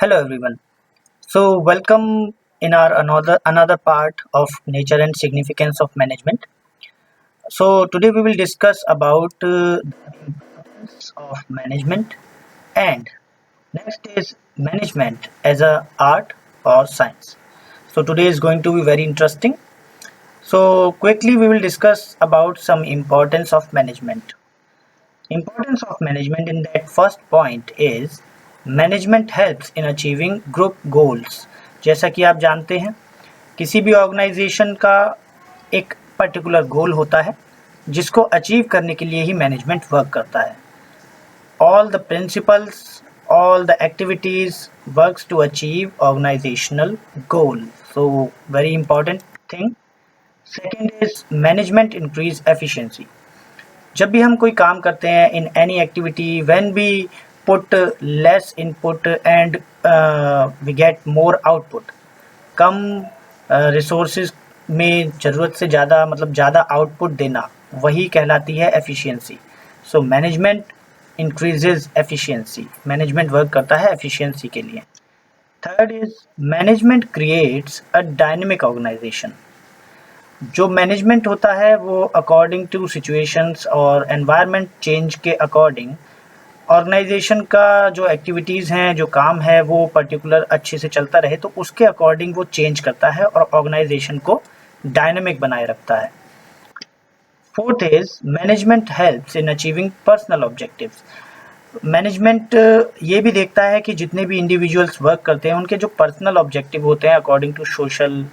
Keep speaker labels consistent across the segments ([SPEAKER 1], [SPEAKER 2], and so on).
[SPEAKER 1] Hello everyone. Welcome in our another part of nature and significance of management. Today we will discuss about the importance of management, and next is management as a art or science. Today is going to be very interesting. Quickly we will discuss about some importance of management. Importance of management in that first point is management helps in achieving group goals. जैसा कि आप जानते हैं किसी भी organisation का एक particular goal होता है जिसको अचीव करने के लिए ही मैनेजमेंट वर्क करता है. All the principles, all the activities works to achieve organizational goal. So very important thing. Second is management increase efficiency. जब भी हम कोई काम करते हैं in any activity, when we put less input and we get more output, कम resources में ज़रूरत से ज़्यादा मतलब ज़्यादा आउटपुट देना, वही कहलाती है efficiency. So management increases efficiency. Management work करता है एफिशिएंसी के लिए. Third is management creates a dynamic organization. जो मैनेजमेंट होता है वो अकॉर्डिंग टू सिचुएशंस और एनवायरनमेंट चेंज के अकॉर्डिंग ऑर्गेनाइजेशन का जो एक्टिविटीज़ हैं, जो काम है वो पर्टिकुलर अच्छे से चलता रहे, तो उसके अकॉर्डिंग वो चेंज करता है और ऑर्गेनाइजेशन को डायनेमिक बनाए रखता है. Fourth is management helps in achieving personal objectives. Management ये भी देखता है कि जितने भी इंडिविजुअल्स वर्क करते हैं उनके जो पर्सनल ऑब्जेक्टिव होते हैं according to social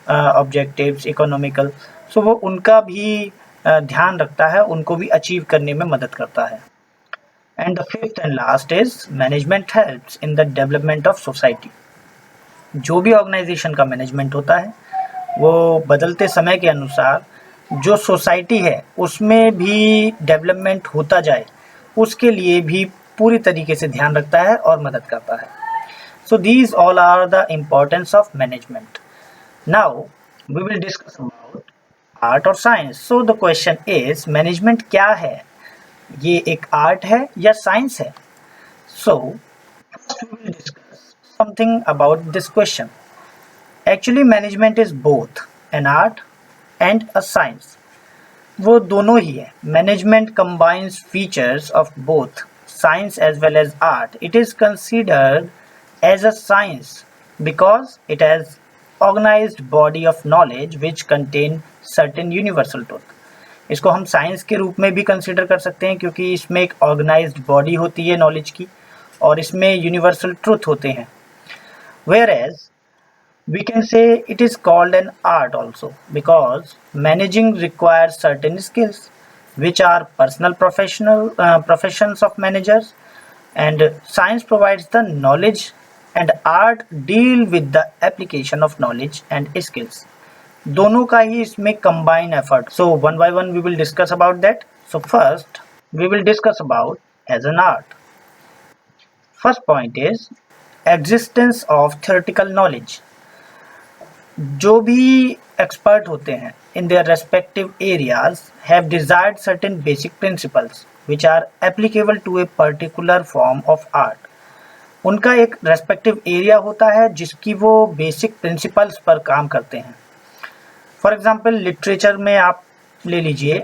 [SPEAKER 1] objectives, economical, so वो उनका भी ध्यान रखता है, उनको भी अचीव करने में मदद करता है. And the fifth and last is management helps in the development of society. जो भी ऑर्गेनाइजेशन का मैनेजमेंट होता है वो बदलते समय के अनुसार जो सोसाइटी है उसमें भी डेवलपमेंट होता जाए, उसके लिए भी पूरी तरीके से ध्यान रखता है और मदद करता है. So these all are the importance of management. Now we will discuss about art or science. So the question is management क्या है? ये एक art है या science है? So first we will discuss something about this question. Actually management is both an art and a science. वो दोनों ही है. Management combines features of both science as well as art. It is considered as a science because it has organized body of knowledge which contain certain universal truth. इसको हम science के रूप में भी consider कर सकते हैं क्योंकि इसमें एक ऑर्गेनाइज्ड बॉडी होती है नॉलेज की और इसमें यूनिवर्सल ट्रुथ होते हैं. Whereas we can say it is called an art also because managing requires certain skills which are personal professions of managers, and science provides the knowledge and art deal with the application of knowledge and skills. दोनों का ही इसमें combine effort. So one by one we will discuss about that. So first we will discuss about as an art. First point is existence of theoretical knowledge. जो भी expert होते हैं in their respective areas have desired certain basic principles which are applicable to a particular form of art. उनका एक respective area होता है जिसकी वो बेसिक प्रिंसिपल्स पर काम करते हैं. फॉर एग्जांपल लिटरेचर में आप ले लीजिए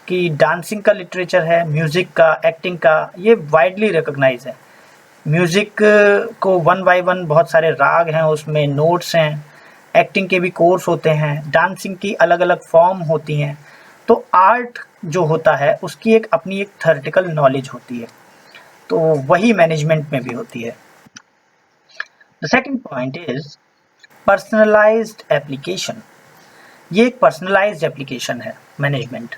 [SPEAKER 1] कि डांसिंग का लिटरेचर है, म्यूज़िक का, एक्टिंग का, ये वाइडली रिकॉग्नाइज है. म्यूज़िक को वन बाय वन बहुत सारे राग हैं, उसमें नोट्स हैं, एक्टिंग के भी कोर्स होते हैं, डांसिंग की अलग अलग फॉर्म होती हैं. तो आर्ट जो होता है उसकी एक अपनी एक थ्योरेटिकल नॉलेज होती है, तो वही मैनेजमेंट में भी होती है. The second point is personalized application. ये एक पर्सनलाइज्ड एप्लीकेशन है मैनेजमेंट.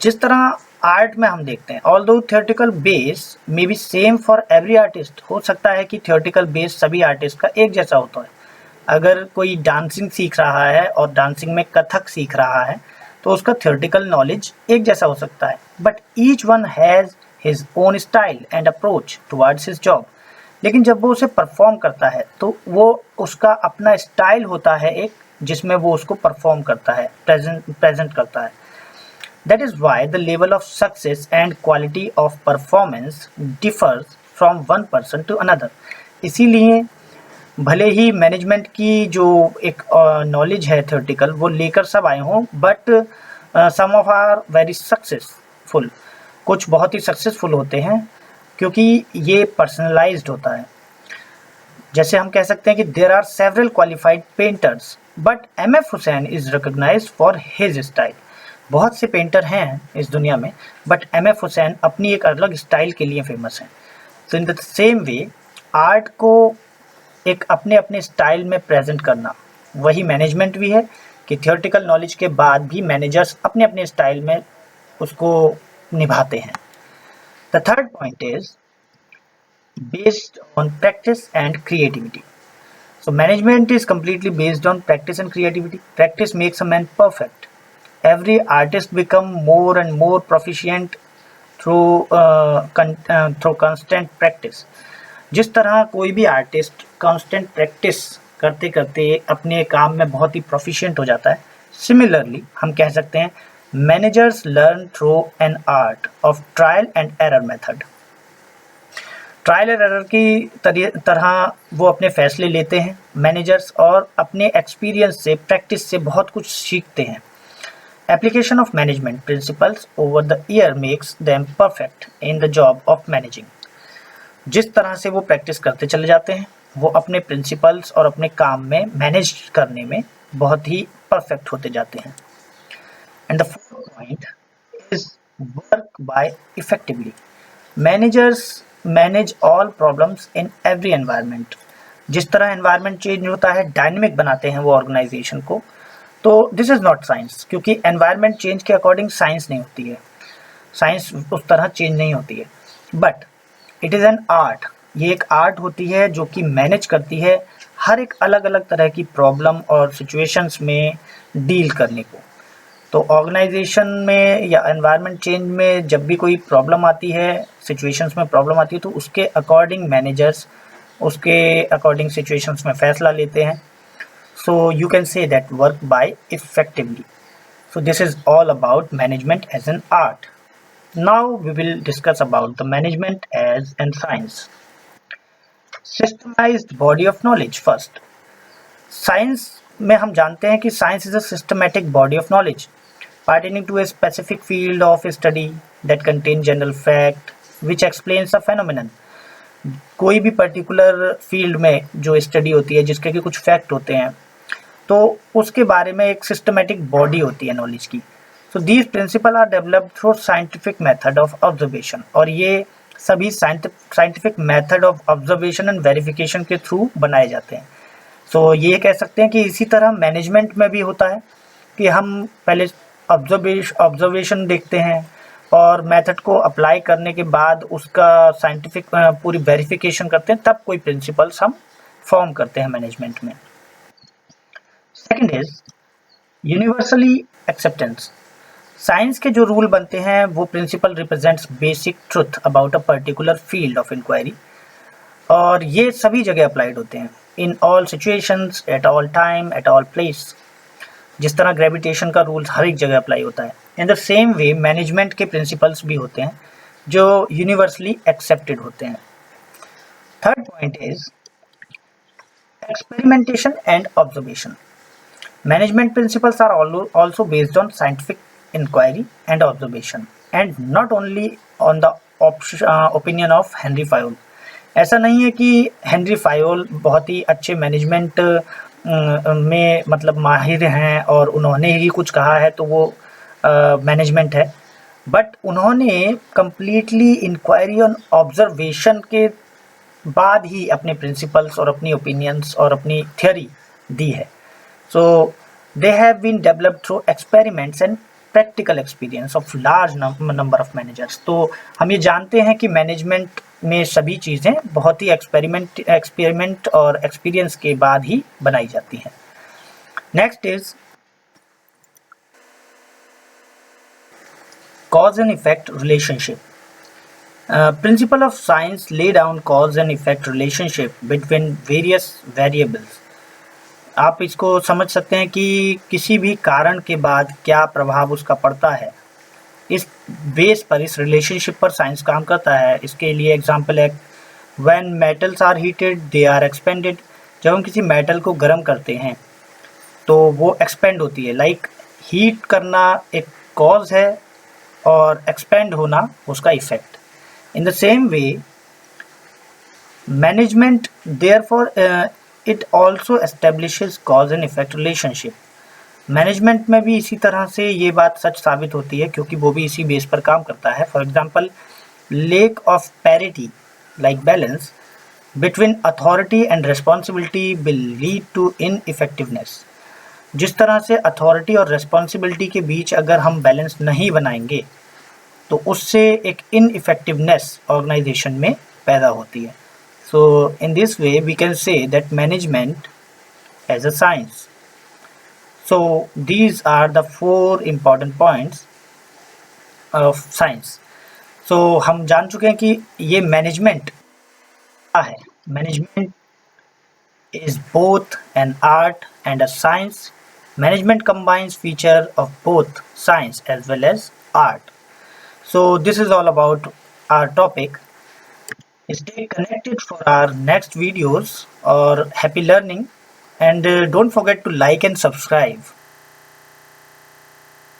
[SPEAKER 1] जिस तरह आर्ट में हम देखते हैं although theoretical base may be same for every artist. हो सकता है कि थियोरेटिकल बेस सभी आर्टिस्ट का एक जैसा होता है. अगर कोई डांसिंग सीख रहा है और डांसिंग में कथक सीख रहा है तो उसका थियोरेटिकल नॉलेज एक जैसा हो सकता है, but each one has his own style and approach towards his job. लेकिन जब वो उसे परफॉर्म करता है तो वो उसका अपना स्टाइल होता है एक, जिसमें वो उसको परफॉर्म करता है, प्रेजेंट करता है. That is why the level of success and quality of performance differs from one person to another. इसीलिए भले ही मैनेजमेंट की जो एक नॉलेज है थ्योरेटिकल वो लेकर सब आए हों, but some of are very successful, कुछ बहुत ही सक्सेसफुल होते हैं क्योंकि ये पर्सनलाइज्ड होता है। जैसे हम कह सकते हैं कि there are several qualified painters but M F. Hussain is recognized for his style. बहुत से पेंटर हैं इस दुनिया में, बट एम.एफ. हुसैन अपनी एक अलग स्टाइल के लिए फेमस हैं। तो इन द सेम वे आर्ट को एक अपने अपने स्टाइल में प्रेजेंट करना, वही मैनेजमेंट भी है कि थियोरेटिकल नॉलेज के बाद भी मैनेजर्स अपने अपने स्टाइल में उसको निभाते हैं। The third point is based on practice and creativity. So management is completely based on practice and creativity. Practice makes a man perfect. Every artist become more and more proficient through constant practice. जिस तरह कोई भी artist constant practice करते करते अपने काम में बहुत ही प्रोफिशिएंट हो जाता है, सिमिलरली हम कह सकते हैं managers learn through an art of trial and error method. Trial and error की तरह वो अपने फैसले लेते हैं मैनेजर्स, और अपने एक्सपीरियंस से, प्रैक्टिस से बहुत कुछ सीखते हैं। Application of management principles over the year makes them perfect in the job of managing. जिस तरह से वो प्रैक्टिस करते चले जाते हैं, वो अपने प्रिंसिपल्स और अपने काम में मैनेज करने में बहुत ही परफेक्ट होते जाते हैं। And the fourth point is work by effectively. Managers manage all problems in every environment. जिस तरह एनवायरनमेंट चेंज होता है, डायनेमिक बनाते हैं वो ऑर्गेनाइजेशन को। तो दिस इज नॉट साइंस, क्योंकि एनवायरनमेंट चेंज के अकॉर्डिंग साइंस नहीं होती है, साइंस उस तरह चेंज नहीं होती है, but it is an art. ये एक आर्ट होती है जो कि मैनेज करती है हर एक अलग अलग तरह की प्रॉब्लम और सिचुएशंस में डील करने को। तो ऑर्गेनाइजेशन में या एनवायरनमेंट चेंज में जब भी कोई प्रॉब्लम आती है, सिचुएशंस में प्रॉब्लम आती है, तो उसके अकॉर्डिंग मैनेजर्स उसके अकॉर्डिंग सिचुएशंस में फैसला लेते हैं। So you can say that work by effectively. So this is all about management as an art. Now we will discuss about the management as an science. Systematized body of knowledge. First, science में हम जानते हैं कि science is a systematic body of knowledge pertaining to a specific field of study that contain general fact which explains a phenomenon। कोई भी particular field में जो study होती है, जिसके कि कुछ फैक्ट होते हैं, तो उसके बारे में एक सिस्टमैटिक बॉडी होती है नॉलेज की। So these principle are developed through scientific method of observation, और ये सभी scientific method of observation and verification के थ्रू बनाए जाते हैं। सो ये कह सकते हैं कि इसी तरह मैनेजमेंट में भी होता है कि हम पहले ऑब्जर्वेशन देखते हैं और मेथड को अप्लाई करने के बाद उसका साइंटिफिक पूरी वेरिफिकेशन करते हैं, तब कोई प्रिंसिपल्स हम फॉर्म करते हैं मैनेजमेंट में। Second is universally acceptance. Science के जो रूल बनते हैं वो principle represents basic truth about a particular field of inquiry, और ये सभी जगह अप्लाइड होते हैं in all situations, at all time, at all place. जिस तरह ग्रेविटेशन का रूल हर एक जगह अप्लाई होता है, in the same way management के प्रिंसिपल्स भी होते हैं जो यूनिवर्सली एक्सेप्टेड होते हैं। Third point is experimentation and observation. Management principles are also based on scientific inquiry and observation and not only on the opinion of Henry Fayol. ऐसा नहीं है कि हेनरी फायोल बहुत ही अच्छे मैनेजमेंट में मतलब माहिर हैं और उन्होंने ही कुछ कहा है तो वो मैनेजमेंट है, बट उन्होंने कंप्लीटली इंक्वायरी और ऑब्जर्वेशन के बाद ही अपने प्रिंसिपल्स और अपनी ओपिनियंस और अपनी थ्योरी दी है। So they have been developed through experiments and practical experience of large number of managers. तो हम ये जानते हैं कि मैनेजमेंट में सभी चीज़ें बहुत ही एक्सपेरिमेंट और एक्सपीरियंस के बाद ही बनाई जाती हैं। Next is cause and effect relationship. Principle of science lay down cause and effect relationship between various variables. आप इसको समझ सकते हैं कि किसी भी कारण के बाद क्या प्रभाव उसका पड़ता है, इस बेस पर, इस रिलेशनशिप पर साइंस काम करता है। इसके लिए एग्जांपल है when metals are heated they are expanded. जब हम किसी मेटल को गर्म करते हैं तो वो एक्सपेंड होती है। लाइक हीट करना एक कॉज है और एक्सपेंड होना उसका effect. In the same way management therefore it also establishes cause and effect relationship. Management में भी इसी तरह से ये बात सच साबित होती है, क्योंकि वो भी इसी बेस पर काम करता है। For example, lack of parity like balance between authority and responsibility will lead to ineffectiveness। जिस तरह से अथॉरिटी और रेस्पॉन्सिबिलिटी के बीच अगर हम बैलेंस नहीं बनाएंगे तो उससे एक इनइफेक्टिवनेस ऑर्गेनाइजेशन में पैदा होती है। So in this way we can say that management as a science. So these are the 4 important points of science. So हम जान चुके हैं कि ये मैनेजमेंट क्या है। Management is both an art and a science. Management combines feature of both science as well as art। So this is all about our topic। Stay connected for our next videos or happy learning, and don't forget to like and subscribe।